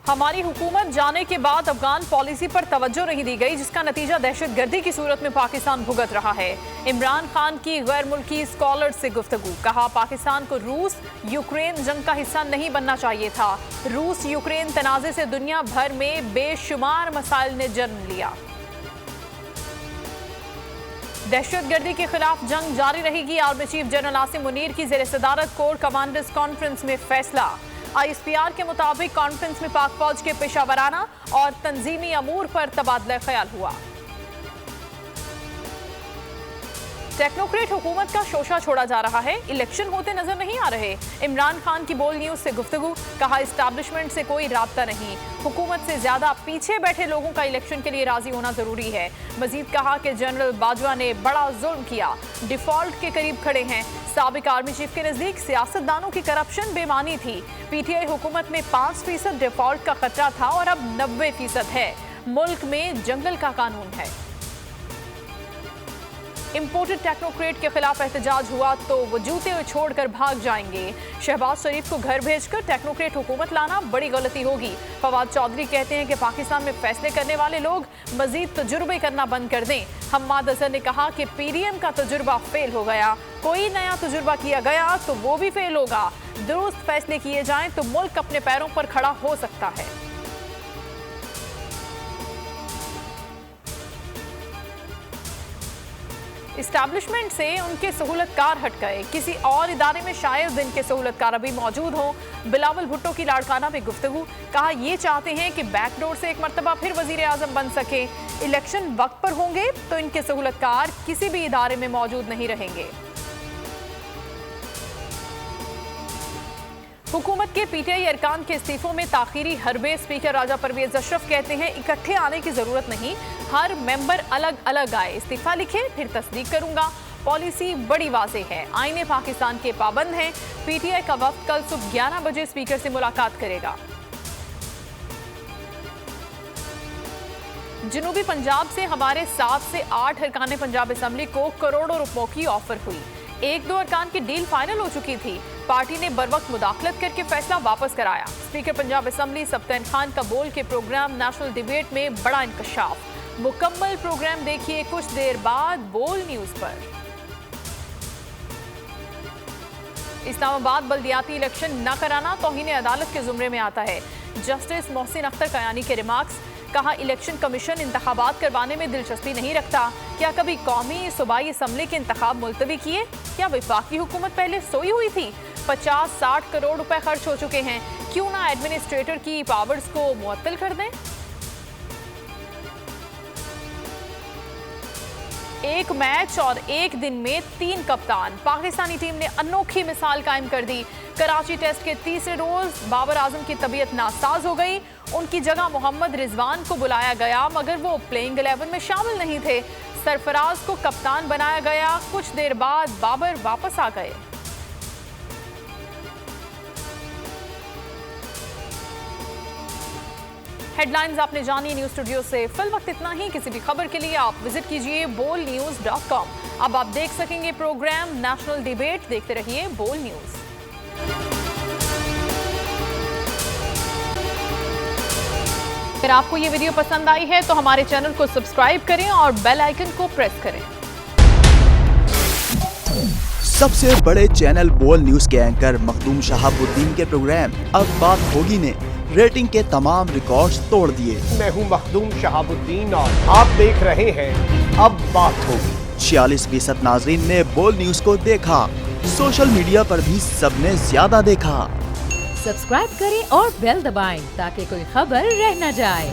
हमारी हुकूमत जाने के बाद अफगान पॉलिसी पर तवज्जो नहीं दी गई, जिसका नतीजा दहशतगर्दी की सूरत में पाकिस्तान भुगत रहा है। इमरान खान की गैर मुल्की स्कॉलर से गुफ्तगू, कहा पाकिस्तान को रूस यूक्रेन जंग का हिस्सा नहीं बनना चाहिए था। रूस यूक्रेन तनाज़े से दुनिया भर में बेशुमार मसाइल ने जन्म लिया। दहशतगर्दी के खिलाफ जंग जारी रहेगी। Army chief general Asim Munir की ज़ेर सदारत कोर कमांडर्स कॉन्फ्रेंस में फैसला। ISPR के मुताबिक कॉन्फ्रेंस में पाक फौज के पेशावराना और तंजीमी अमूर पर तबादला ख्याल हुआ। टेक्नोक्रेट हुकूमत का शोशा छोड़ा जा रहा है, इलेक्शन होते नजर नहीं आ रहे। इमरान खान की बोल न्यूज से गुफ्तगू, कहा इस्टेब्लिशमेंट से कोई राब्ता नहीं, हुकूमत से ज्यादा पीछे बैठे लोगों का इलेक्शन के लिए राजी होना जरूरी है। मजीद कहा कि जनरल बाजवा ने बड़ा जुल्म किया, डिफॉल्ट के करीब खड़े हैं। साबिक आर्मी चीफ के नजदीक सियासतदानों की करप्शन बेमानी थी। PTI हुकूमत में 5% डिफॉल्ट का खतरा था और अब 90% है। मुल्क में जंगल का कानून है। इंपोर्टेड टेक्नोक्रेट के खिलाफ एहतजाज हुआ तो वो जूते छोड़कर भाग जाएंगे। शहबाज शरीफ को घर भेजकर टेक्नोक्रेट हुकूमत लाना बड़ी गलती होगी। फवाद चौधरी कहते हैं कि पाकिस्तान में फैसले करने वाले लोग मजीद तजुर्बे करना बंद कर दें। हम्माद अजहर ने कहा कि PDM का तजुर्बा फेल हो गया, कोई नया तजुर्बा किया गया तो वो भी फेल होगा। दुरुस्त फैसले किए जाएं तो मुल्क अपने पैरों पर खड़ा हो सकता है। इस्टेब्लिशमेंट से उनके सहूलतकार हट गए, किसी और इदारे में शायद इनके सहूलतकार अभी मौजूद हों। बिलावल भुट्टो की लाड़काना में गुफ्तगू, कहा ये चाहते हैं कि बैकडोर से एक मरतबा फिर वजीर आजम बन सके। इलेक्शन वक्त पर होंगे तो इनके सहूलतकार किसी भी इदारे में मौजूद नहीं रहेंगे। हुकूमत के PTI अरकान के इस्तीफों में ताखीरी हरबे। स्पीकर राजा परवेज अशरफ कहते हैं इकट्ठे आने की जरूरत नहीं, हर मेंबर अलग अलग आए, इस्तीफा लिखे फिर तस्दीक करूंगा। पॉलिसी बड़ी वाज़ेह है, आईने पाकिस्तान के पाबंद हैं। PTI का वक्त कल सुबह 11 बजे स्पीकर से मुलाकात करेगा। जनूबी पंजाब से हमारे 7 से 8 अरकान पंजाब असम्बली को करोड़ों रुपयों की ऑफर हुई। 1-2 अरकान की डील फाइनल हो चुकी थी। पार्टी ने बरवक्त मुदाखलत करके फैसला वापस कराया। स्पीकर पंजाब असम्बली सब्तैन खान का बोल के प्रोग्राम नेशनल डिबेट में बड़ा इंकशाफ। मुकम्मल प्रोग्राम देखिए कुछ देर बाद बोल न्यूज पर। इस्लामाबाद बल्दियाती इलेक्शन न कराना तौहीन अदालत के जुमरे में आता है। जस्टिस मोहसिन अख्तर कयानी के रिमार्क्स, कहा इलेक्शन कमीशन इंतखाबात करवाने में दिलचस्पी नहीं रखता। क्या कभी कौमी सूबाई असम्बली के इंतखाब मुलतवी किए? क्या वफाकी हुकूमत पहले सोई हुई थी? 50-60 करोड़ रुपए खर्च हो चुके हैं, क्यों ना एडमिनिस्ट्रेटर की पावर्स को मुअत्तल कर दें? एक मैच और एक दिन में 3 कप्तान, पाकिस्तानी टीम ने अनोखी मिसाल कायम कर दी। कराची टेस्ट के तीसरे रोज बाबर आजम की तबीयत नासाज हो गई। उनकी जगह मोहम्मद रिजवान को बुलाया गया, मगर वो प्लेइंग 11 में शामिल नहीं थे। सरफराज को कप्तान बनाया गया। कुछ देर बाद बाबर वापस आ गए। हेडलाइंस आपने जानी न्यूज स्टूडियो से। फिल वक्त इतना ही। किसी भी खबर के लिए आप विजिट कीजिए bolnews.com। अब आप देख सकेंगे प्रोग्राम नेशनल डिबेट। देखते रहिए बोल न्यूज। अगर आपको ये वीडियो पसंद आई है तो हमारे चैनल को सब्सक्राइब करें और बेल आइकन को प्रेस करें। सबसे बड़े चैनल बोल न्यूज के एंकर मखदूम शहाबुद्दीन के प्रोग्राम अब बात होगी ने रेटिंग के तमाम रिकॉर्ड्स तोड़ दिए। मैं हूं मखदूम शहाबुद्दीन और आप देख रहे हैं अब बात होगी। 46% नाजरीन ने बोल न्यूज को देखा। सोशल मीडिया पर भी सबने ज्यादा देखा। सब्सक्राइब करें और बेल दबाएं ताकि कोई खबर रह न जाए।